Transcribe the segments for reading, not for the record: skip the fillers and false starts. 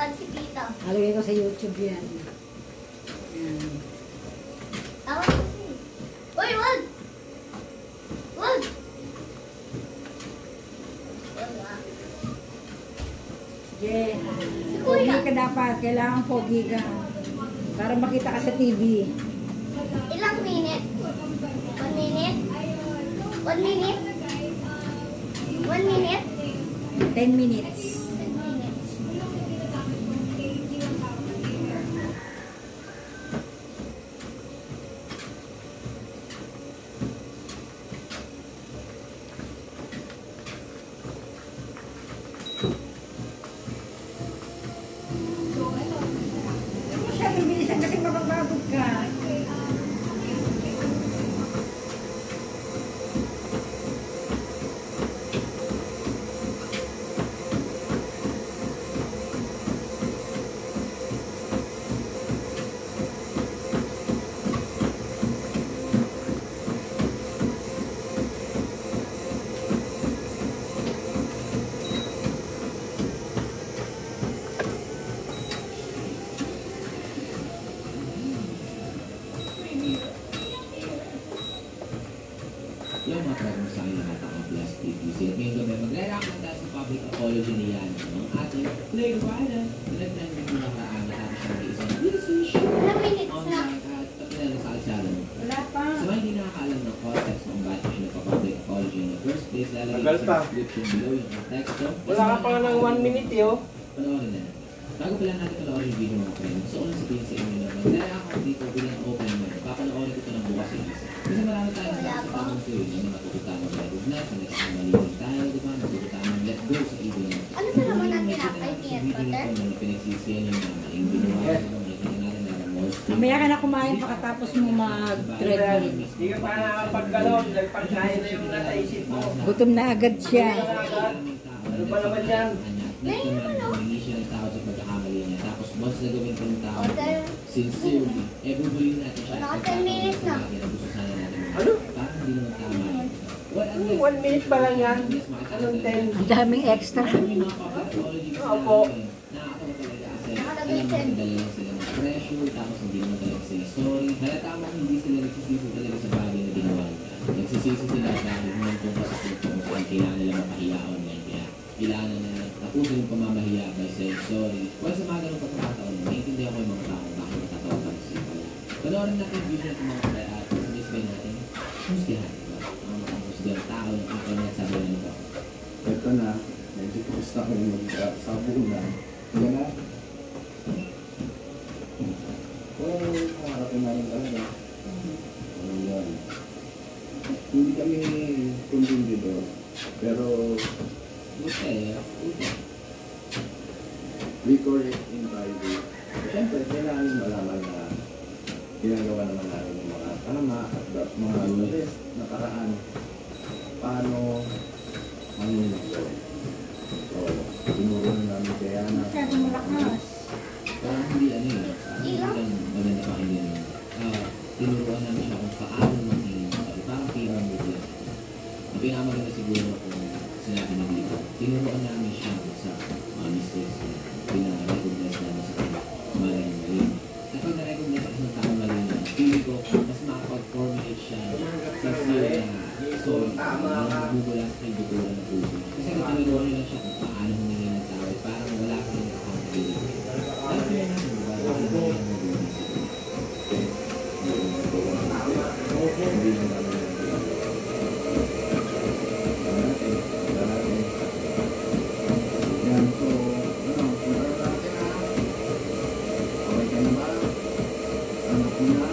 Hangad si Tita. Alagay ko sa YouTube yan. Yan. Tawag kasi. Uy, wag! Wag! Yeah. Si Pogi Kuya. ka dapat. Kailangan pogi ka. Para makita ka sa TV. Ilang minute? 1 minute? 1 minute? 1 minute? 10 minutes. 10 minutes. Masyadong bilisan kasi mapapagod ka. Yung mga programs sa akin na nakataka plus TTC. At ngayong gabi, magre-react tayo sa public apology ni Yan. Ang ating Play Rider. Nag-time na pinakaan natapos siya ng isang decision. Ilang minutes na? Online at patinala sa kalsada. Wala pa. Sa mga hindi nakakaalam ng context kung bakit siya nagpa-public apology in the first place, lalagay Tagal sa pa. description below yung context. Wala ka pa nga ng 1 minute yo. Panoorin na. Bago pala natin panoorin yung video mga friends, gusto ko lang sabihin sa inyo na mag-react ako dito bilang open mind. Papanoorin ko ito ng bukas yung isa. Kasi marami tayong sa tamang tuloy na matututa ng recognize, na nagkakamalinig tayo, di ba? Matututa ng let go sa ego natin. Ano ba naman ang tinapay niya, Potter? Kung pinagsisiyan yung mga maling ginawa, makikita natin na remorse. Mamaya ka na kumain pagkatapos mo mag-treadmill. Hindi ka pa nakapaggalon dahil pagkain na yung nasa isip mo. Gutom na agad siya. Ano ba naman yan? Hindi siya nagtawad sa pagkakamali niya. Tapos once na gawin ko ng tao, Potter, sincerely, bubulin natin siya. Wala ka 10 minutes na. Gusto sana natin. Ano? Parang hindi naman tama. 1 minute pa lang yan. Anong 10? Ang daming extra. Opo. Nakakatawa talaga kasi alam mo nadala lang sila ng pressure, tapos hindi naman talaga sila sorry. Halata mo hindi sila nagsisisi talaga sa bagay na ginawa nila. Nagsisisi sila dahil humantong pa sa punto kung saan kailangan nila mapahiya online. Kaya kailangan na tapusin yung pamamahiya by saying sorry. Well, sa mga ganong pagkakataon, naiintindihan ko yung mga tao bakit natatawa ka sa pala. Panoorin natin yung video natin mga kaya at sabay natin, husgahan. Ang husgahan tao ng internet sabi na nito. Ito na, medyo gusto ko yung mag-sabunan. Yan na. Well, pangarapin namin talaga. Yan. Hindi kami kundi pero record it in private. Siyempre, kailangan malaman na ginagawa naman natin yung mga tama at mga list na paraan. Paano ang ito? So, tinuro na namin kaya na Masyadong malakas. Parang hindi ano yun. Hindi lang maganda pa kayo yun. Tinuruan namin siya kung paano mag-inom. Parang pinang video. Ang pinakamaganda siguro kung sinabi na dito. Tinuruan namin siya sa mga mistakes na pina-recognize namin sa kanya. Mali yung mali. At pag na-recognize ako ng tao mali niya, feeling ko mas makapag-formulate siya sa fear na sorry. Magmumula sa kanyang buturan ng puso. Kasi kung tinuruan nila siya kung paano humingi ng tawad, parang wala ka rin accountability. Alam ko yan natin, diba? Wala ka rin hindi na namin yan. So, ano, kumara natin na okay ka na ba? Ano ko na?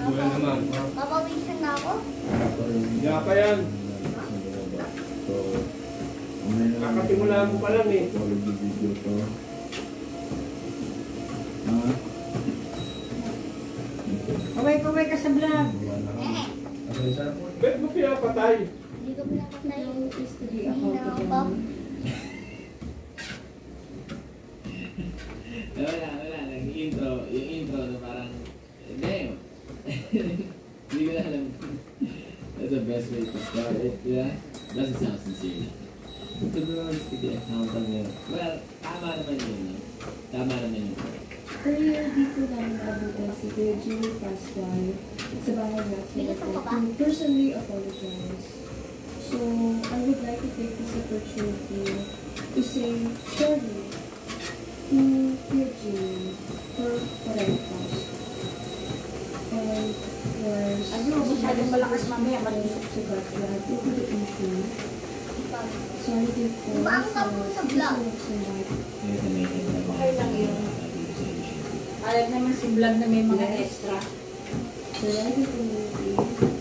Wala naman. Papawisan na ako. Hindi pa yan. So, umay na lang. Kakasimula mo pa lang eh. Apology video to. Ha? Kaway ka sa vlog. Eh, Ba't mo pinapatay? hindi ko pinapatay. Is to be Hindi na ako. Wala. Yung intro na parang, damn. Hindi ko na alam. That's the best way to start it, yeah? Doesn't sound sincere. Ito ba lang sige, accountant mo. Well, tama naman yun. Earlier dito lang naabutan si Kuya Jimmy Pascual sa bahay natin to personally apologize. So, I would like to take this opportunity to say sorry to Kuya Jimmy for what I caused. And was masyadong malakas mamaya, sa backyard over the issue. Sorry din po Bang ka po sa vlog. Okay lang yun. Alam naman si vlog na may mga extra. The writing community,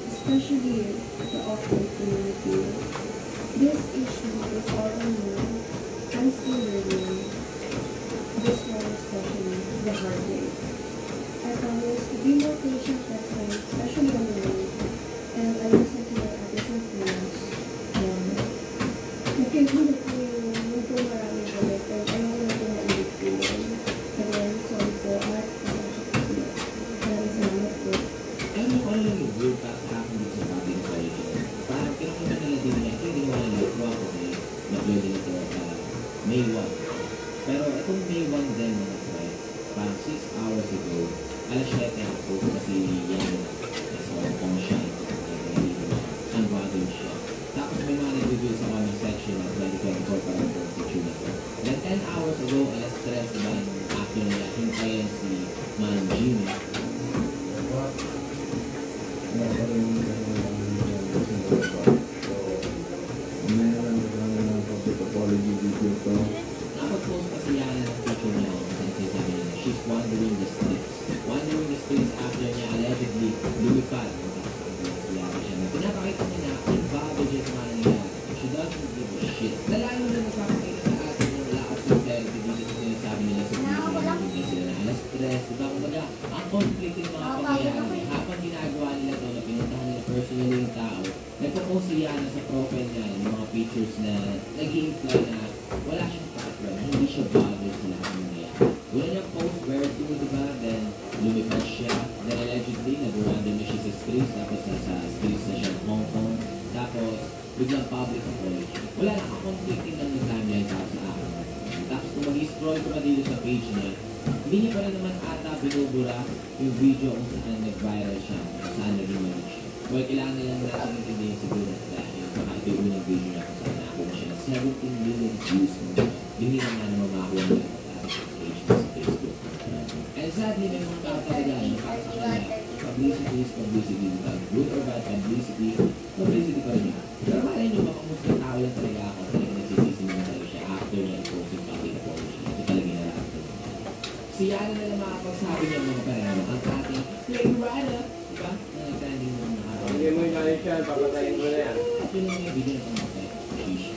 especially the offline community, this issue is all unknown. I'm still learning. This one especially, the hard way. I promise to be more patient next time, especially on the road, and I listen to my others and friends. Nakikinig ko yung maraming galit, and ayaw na ito maulit ko yun. Again, sorry po, at maraming salamat po. Alam mo kung ano yung weird pa sa akin dito sa public college. Parang kinakita nila din niya, hindi mo na nagawa ko eh, nag-upload nila ito May 1. Pero itong May 1 din mga friends, parang 6 hours ago, alas 7 ako kasi yan so kung siya unbothered siya. Tapos may mga nag-review sa comment section at 2024 parang picture na ito. Then 10 hours ago, alas 3 diba, after nila, hintayin si Man Jimmy. Apology video to. Nakapag-post kasi yan ng picture niya kung saan sabi niya na she's wandering the streets. Wandering the streets after niya allegedly lumipad. Pinapakita niya na involved dyan sa mga nangyayari. She doesn't give a shit. Lalo na nagpapakita sa atin yung lack of sincerity dito sa sinasabi nila sa video na hindi sila na alas stress. Diba kumbaga, ang conflicting mga pangyayari. Habang ginagawa nila ito na pinuntahan nila personally yung tao, nagpo-post siya na sa profile niya yung mga pictures na nag-i-imply na wala siyang background, hindi siya bothered sa lahat ng nangyayari. Wala niyang post where to, diba? Then, lumipad siya. Then, allegedly, nag-random na siya sa streets. Tapos, nasa streets na siya ng Hong Kong. Tapos, biglang public apology. Wala, naka-conflicting lang yung timeline sa akin. Tapos, kung mag-scroll ko pa dito sa page niya, hindi niya pa rin naman ata binubura yung video kung saan nag-viral siya, kung saan naging mali siya. Well, kailangan na lang natin intindihin siguro dahil baka ito yung unang video niya kung saan nakakuha siya ng 17 million views mo. Hindi na nga naman makakuha niya sa page sa Facebook. And sadly, may mga tao talaga na para sa kanya, publicity is publicity. Good or bad publicity, publicity pa rin niya. Pero malay niyo, makamusta tao lang talaga ako talaga nagsisisi naman talaga siya after niya i-post yung public apology. Ito talaga yung nararamdaman niya. Si Yana na lang makapagsabi niya mga parang ang ating playwright, diba? Na nag-trending mo na araw. Hindi mo inalit yan, papatayin mo na yan. Ito lang yung video na pamatay. Sheesh.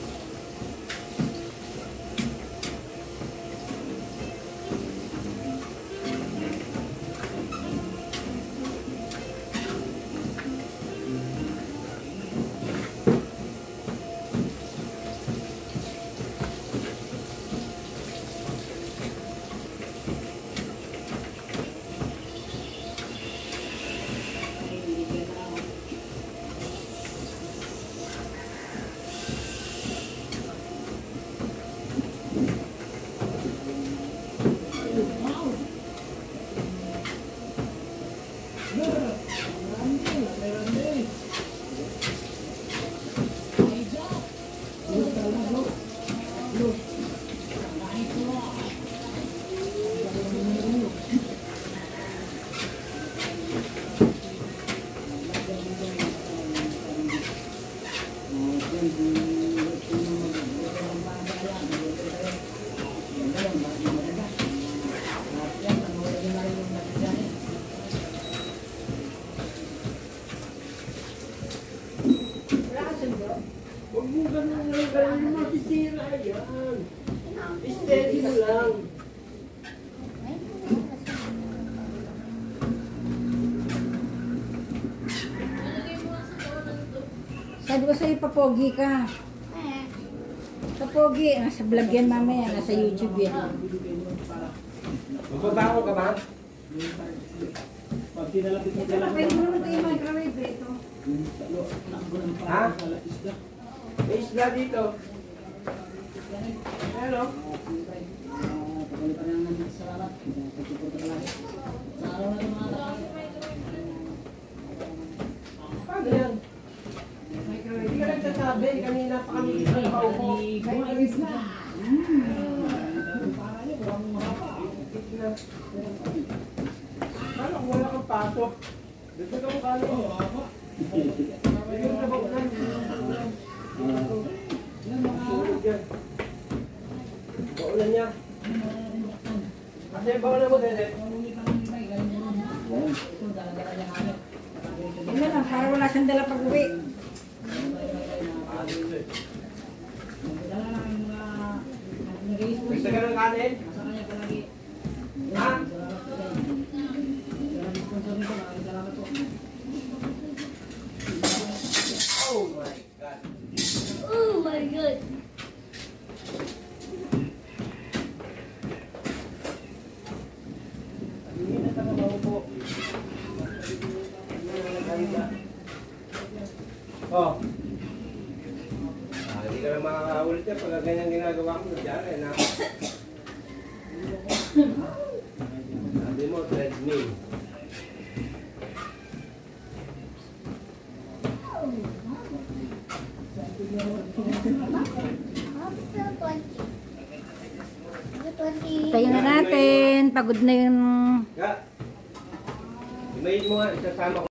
Huwag mo ganun lang, ganun mo, sisira yan. Steady mo lang. Sabi ko sa'yo, papogi ka. Papogi. Nasa vlog yan mamaya. Nasa YouTube yan. Magbabago ka ba? Pwede mo naman tayo microwave ito. Ha? May isla dito. Pero, paano yan? Hindi ka nagsasabi. Kanina pa kami dito nakaupo. Paano kung wala kang pasok? Dito ka mo kalo. Ayun na baunan. Sunog yan. Baunan niya. Kasi yung baunan mo, Dede. Ano lang, para wala siyang dala pag-uwi. Gusto ka ng kanin? Ha? Oh my God. Oh my God. Hindi na tayo maupo. Oh. Hindi ka na makakaulit yan pag ganyan ginagawa ko na dyan. Na. Sabi mo, treadmill. Tayo na natin. Pagod na yung Ga. Imayin mo nga, isasama ko.